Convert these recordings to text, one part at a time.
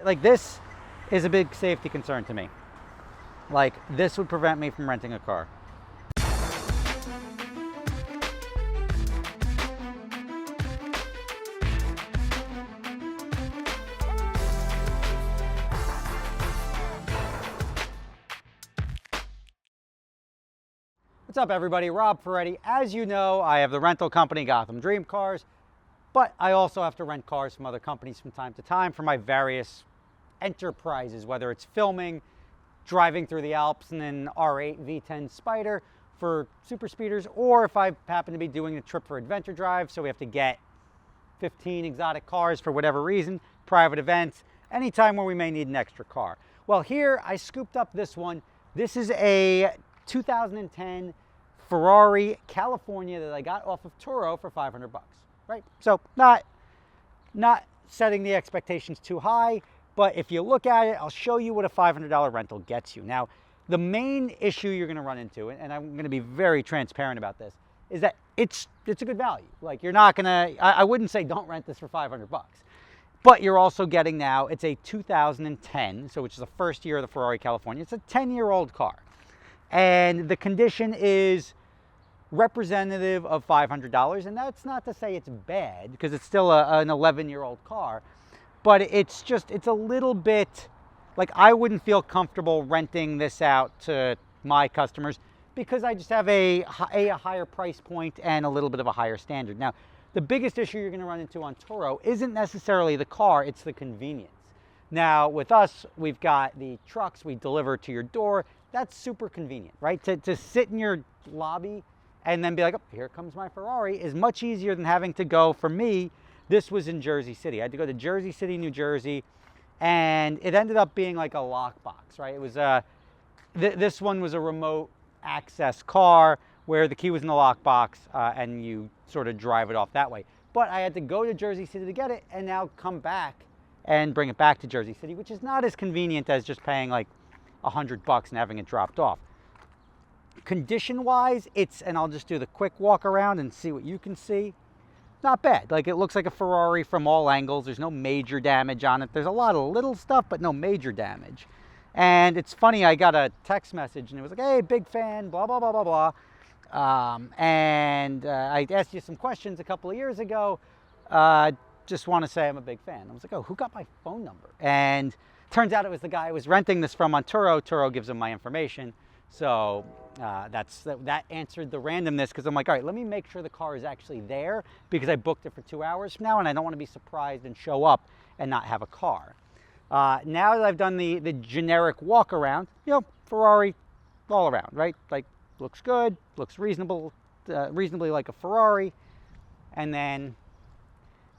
like this is a big safety concern to me. Like this would prevent me from renting a car. What's up everybody, Rob Ferrari. As you know, I have the rental company Gotham Dream Cars, but I also have to rent cars from other companies from time to time for my various enterprises, whether it's filming, driving through the Alps in an R8 V10 Spider for super speeders, or if I happen to be doing a trip for adventure drive, so we have to get 15 exotic cars for whatever reason, private events, anytime where we may need an extra car. Well, here I scooped up this one. This is a 2010 Ferrari California that I got off of Turo for 500 bucks, right? So not setting the expectations too high, but if you look at it, I'll show you what a $500 rental gets you. Now, the main issue you're gonna run into, and I'm gonna be very transparent about this, is that it's a good value. Like you're not gonna, I wouldn't say don't rent this for 500 bucks, but you're also getting now, it's a 2010, so which is the first year of the Ferrari California. It's a 10-year-old car. And the condition is representative of $500, and that's not to say it's bad, because it's still an 11-year-old car, but it's a little bit, like I wouldn't feel comfortable renting this out to my customers because I just have a higher price point and a little bit of a higher standard. Now, the biggest issue you're gonna run into on Turo isn't necessarily the car, it's the convenience. Now, with us, we've got the trucks we deliver to your door. That's super convenient, right? To sit in your lobby and then be like, oh, here comes my Ferrari is much easier than having to go. For me, this was in Jersey City. I had to go to Jersey City, New Jersey, and it ended up being like a lockbox, right? It was this one was a remote access car where the key was in the lockbox and you sort of drive it off that way. But I had to go to Jersey City to get it and now come back and bring it back to Jersey City, which is not as convenient as just paying like $100 and having it dropped off. Condition wise, and I'll just do the quick walk around and see what you can see. Not bad. Like it looks like a Ferrari from all angles. There's no major damage on it. There's a lot of little stuff, but no major damage. And it's funny, I got a text message and it was like, hey, big fan, blah, blah, blah, blah, blah. I asked you some questions a couple of years ago. Just want to say I'm a big fan. I was like, oh, who got my phone number? And turns out it was the guy I was renting this from on Turo. Turo gives him my information. So that answered the randomness, because I'm like, all right, let me make sure the car is actually there, because I booked it for 2 hours from now and I don't want to be surprised and show up and not have a car. Now that I've done the generic walk around, you know, Ferrari all around, right? Like looks good, looks reasonable, reasonably like a Ferrari. And then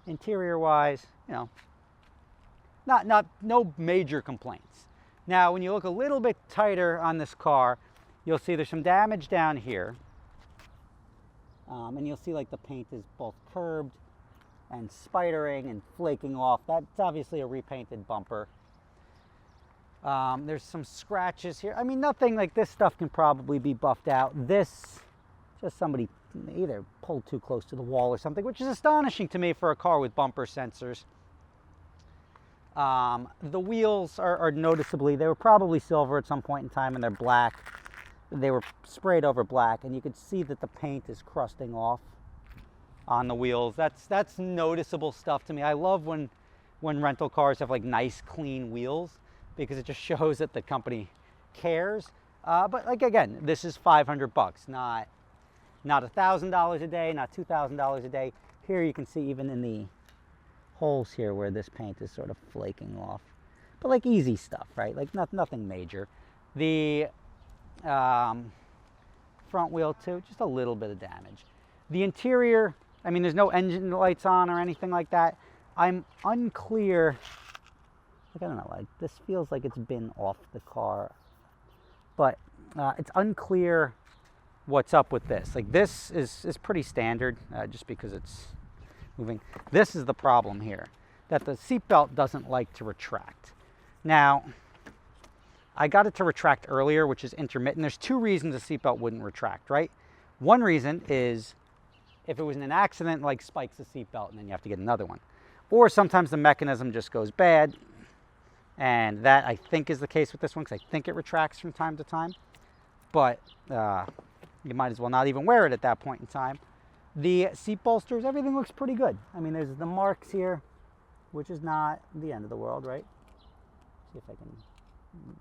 interior wise, you know, no major complaints. Now, when you look a little bit tighter on this car, you'll see there's some damage down here. And you'll see like the paint is both curbed and spidering and flaking off. That's obviously a repainted bumper. There's some scratches here. I mean, nothing like this stuff can probably be buffed out. This, just somebody either pulled too close to the wall or something, which is astonishing to me for a car with bumper sensors. The wheels are noticeably, they were probably silver at some point in time and they're black. They were sprayed over black and you could see that the paint is crusting off on the wheels. That's noticeable stuff to me. I love when rental cars have like nice clean wheels, because it just shows that the company cares. But like again, this is 500 bucks, not $1,000 a day, not $2,000 a day. Here you can see even in the holes here where this paint is sort of flaking off, but like easy stuff, right? Like nothing major. The front wheel too, just a little bit of damage. The interior, I mean, there's no engine lights on or anything like that. I'm unclear, like, I don't know, like this feels like it's been off the car, but it's unclear what's up with this. Like this is pretty standard, just because it's moving. This is the problem here, that the seatbelt doesn't like to retract. Now, I got it to retract earlier, which is intermittent. There's two reasons the seatbelt wouldn't retract, right? One reason is if it was in an accident, like spikes the seatbelt and then you have to get another one. Or sometimes the mechanism just goes bad And that, I think, is the case with this one, because I think it retracts from time to time. But you might as well not even wear it at that point in time. The seat bolsters, everything looks pretty good. I mean, there's the marks here, which is not the end of the world, right? See if I can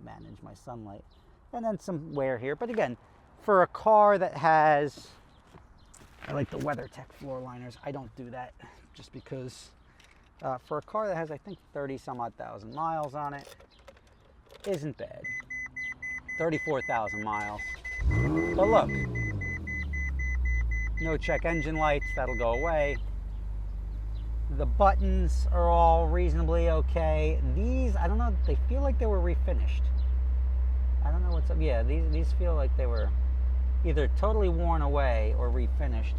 manage my sunlight. And then some wear here. But again, for a car that has, I like the WeatherTech floor liners. I don't do that just because for a car that has, I think, 30 some odd thousand miles on it, isn't bad. 34,000 miles. But look, no check engine lights, that'll go away. The buttons are all reasonably okay. These, I don't know, they feel like they were refinished. I don't know what's up. Yeah, these feel like they were either totally worn away or refinished.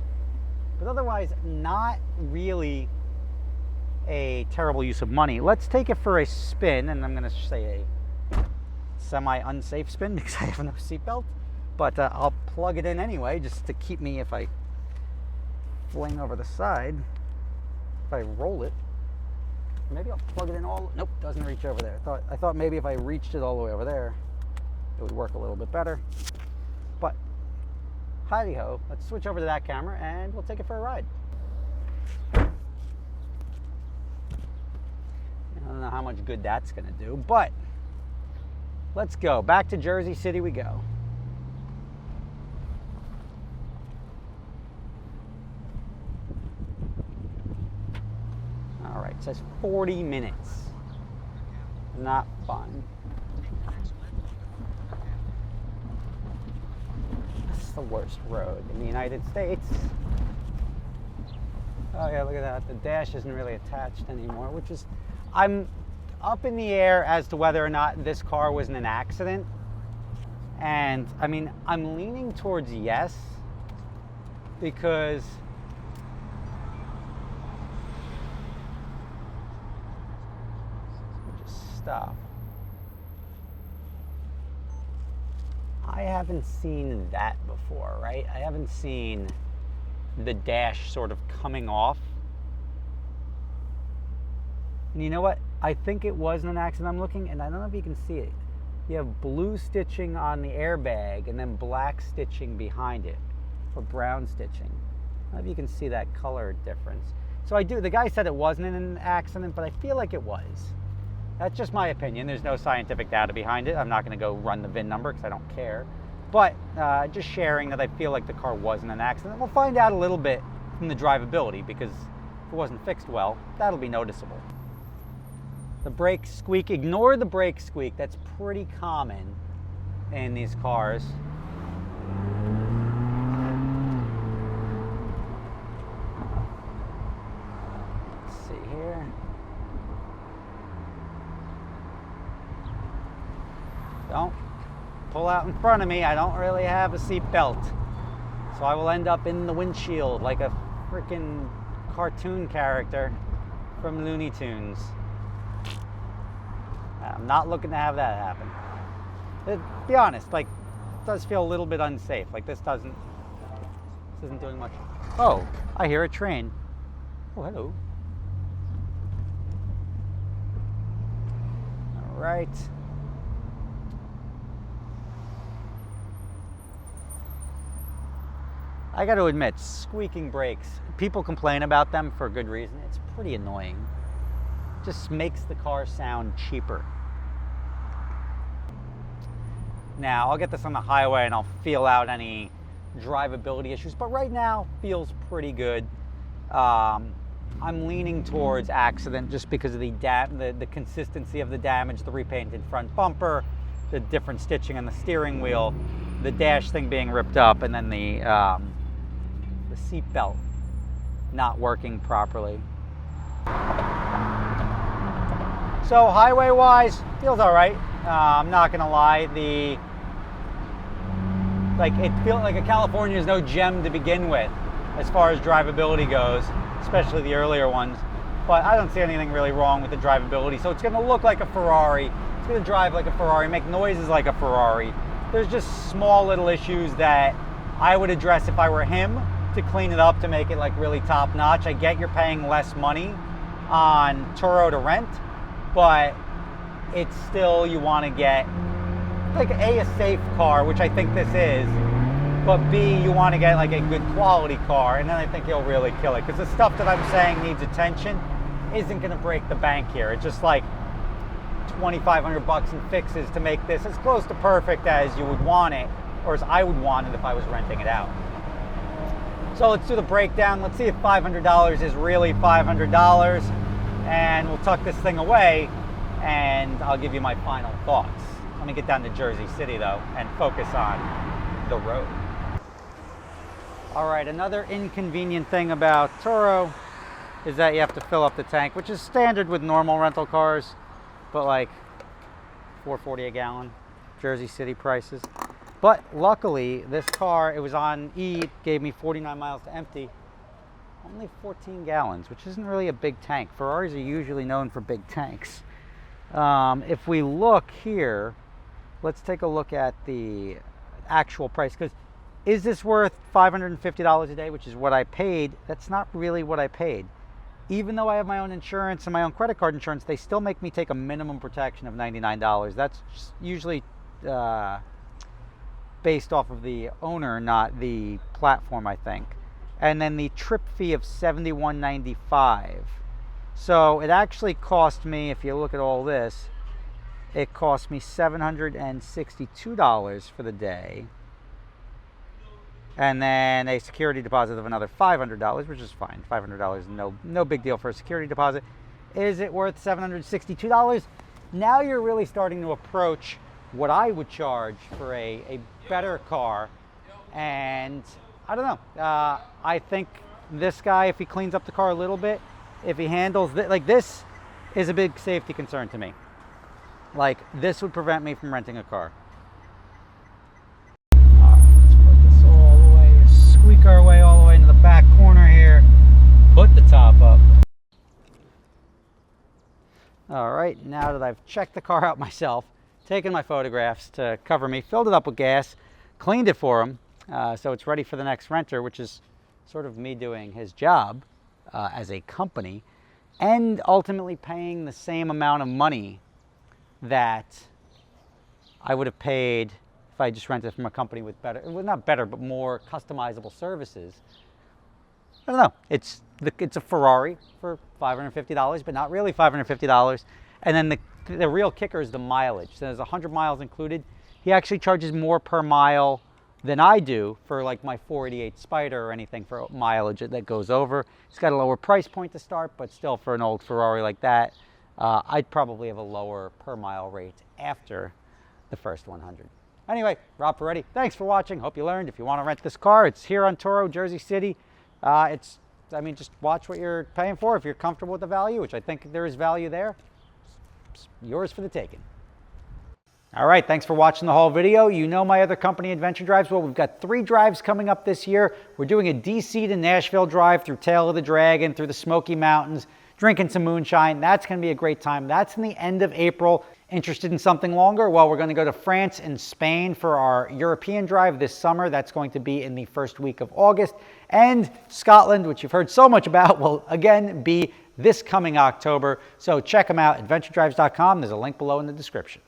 But otherwise, not really a terrible use of money. Let's take it for a spin, and I'm going to say a semi-unsafe spin because I have no seatbelt. But I'll plug it in anyway, just to keep me if I fling over the side. If I roll it, maybe I'll plug it in all. Nope, doesn't reach over there. I thought maybe if I reached it all the way over there, it would work a little bit better. But hi ho, let's switch over to that camera and we'll take it for a ride. I don't know how much good that's going to do, but let's go. Back to Jersey City we go. All right, it says 40 minutes. Not fun. This is the worst road in the United States. Oh yeah, look at that. The dash isn't really attached anymore, which is, I'm up in the air as to whether or not this car was in an accident. And I mean, I'm leaning towards yes, because just stop. I haven't seen that before, right? I haven't seen the dash sort of coming off. And you know what? I think it wasn't an accident. I'm looking, and I don't know if you can see it. You have blue stitching on the airbag and then black stitching behind it, or brown stitching. I don't know if you can see that color difference. So the guy said it wasn't an accident, but I feel like it was. That's just my opinion. There's no scientific data behind it. I'm not going to go run the VIN number because I don't care. But just sharing that I feel like the car wasn't an accident. We'll find out a little bit from the drivability, because if it wasn't fixed well, that'll be noticeable. The brake squeak, ignore the brake squeak. That's pretty common in these cars. Let's see here. Don't pull out in front of me. I don't really have a seat belt, so I will end up in the windshield like a freaking cartoon character from Looney Tunes. I'm not looking to have that happen. To be honest, like, it does feel a little bit unsafe. Like this isn't doing much. Oh, I hear a train. Oh, hello. All right. I got to admit, squeaking brakes, people complain about them for good reason. It's pretty annoying. Just makes the car sound cheaper. Now, I'll get this on the highway and I'll feel out any drivability issues, but right now feels pretty good. I'm leaning towards accident just because of the consistency of the damage, the repainted front bumper, the different stitching on the steering wheel, the dash thing being ripped up, and then the seat belt not working properly. So highway-wise, feels all right. I'm not gonna lie. It feels like a California is no gem to begin with, as far as drivability goes, especially the earlier ones. But I don't see anything really wrong with the drivability. So it's gonna look like a Ferrari. It's gonna drive like a Ferrari, make noises like a Ferrari. There's just small little issues that I would address if I were him, to clean it up, to make it like really top notch. I get you're paying less money on Turo to rent, but it's still, you want to get like a safe car, which I think this is, but B, you want to get like a good quality car, and then I think you'll really kill it. Because the stuff that I'm saying needs attention isn't going to break the bank here. It's just like $2,500 in fixes to make this as close to perfect as you would want it, or as I would want it if I was renting it out. So let's do the breakdown. Let's see if $500 is really $500, and we'll tuck this thing away, and I'll give you my final thoughts. Let me get down to Jersey City though and focus on the road. All right, another inconvenient thing about Turo is that you have to fill up the tank, which is standard with normal rental cars, but like $4.40 a gallon, Jersey City prices. But luckily, this car, it was on E, it gave me 49 miles to empty, only 14 gallons, which isn't really a big tank. Ferraris are usually known for big tanks. If we look here, let's take a look at the actual price, because is this worth $550 a day, which is what I paid? That's not really what I paid. Even though I have my own insurance and my own credit card insurance, they still make me take a minimum protection of $99. That's just usually based off of the owner, not the platform, I think. And then the trip fee of $71.95. So it actually cost me, if you look at all this, it cost me $762 for the day. And then a security deposit of another $500, which is fine. $500 is no big deal for a security deposit. Is it worth $762? Now you're really starting to approach what I would charge for a better car. And I don't know. I think this guy, if he cleans up the car a little bit, if he handles like this is a big safety concern to me. Like, this would prevent me from renting a car. Squeak our way all the way into the back corner here. Put the top up. All right, now that I've checked the car out myself, taken my photographs to cover me, filled it up with gas, cleaned it for him, so it's ready for the next renter, which is sort of me doing his job as a company, and ultimately paying the same amount of money that I would have paid if I just rented from a company with better, well, not better, but more customizable services. I don't know. It's a Ferrari for $550, but not really $550. And then the real kicker is the mileage. So there's 100 miles included. He actually charges more per mile than I do for like my 488 Spider or anything for mileage that goes over. It's got a lower price point to start, but still for an old Ferrari like that, I'd probably have a lower per mile rate after the first 100. Anyway, Rob Ferretti, thanks for watching. Hope you learned. If you want to rent this car, it's here on Turo, Jersey City. Just watch what you're paying for. If you're comfortable with the value, which I think there is value there, it's yours for the taking. All right, thanks for watching the whole video. You know my other company, Adventure Drives. Well, we've got 3 drives coming up this year. We're doing a DC to Nashville drive through Tail of the Dragon, through the Smoky Mountains, drinking some moonshine. That's going to be a great time. That's in the end of April. Interested in something longer? Well, we're going to go to France and Spain for our European drive this summer. That's going to be in the first week of August. And Scotland, which you've heard so much about, will again be this coming October. So check them out, adventuredrives.com. There's a link below in the description.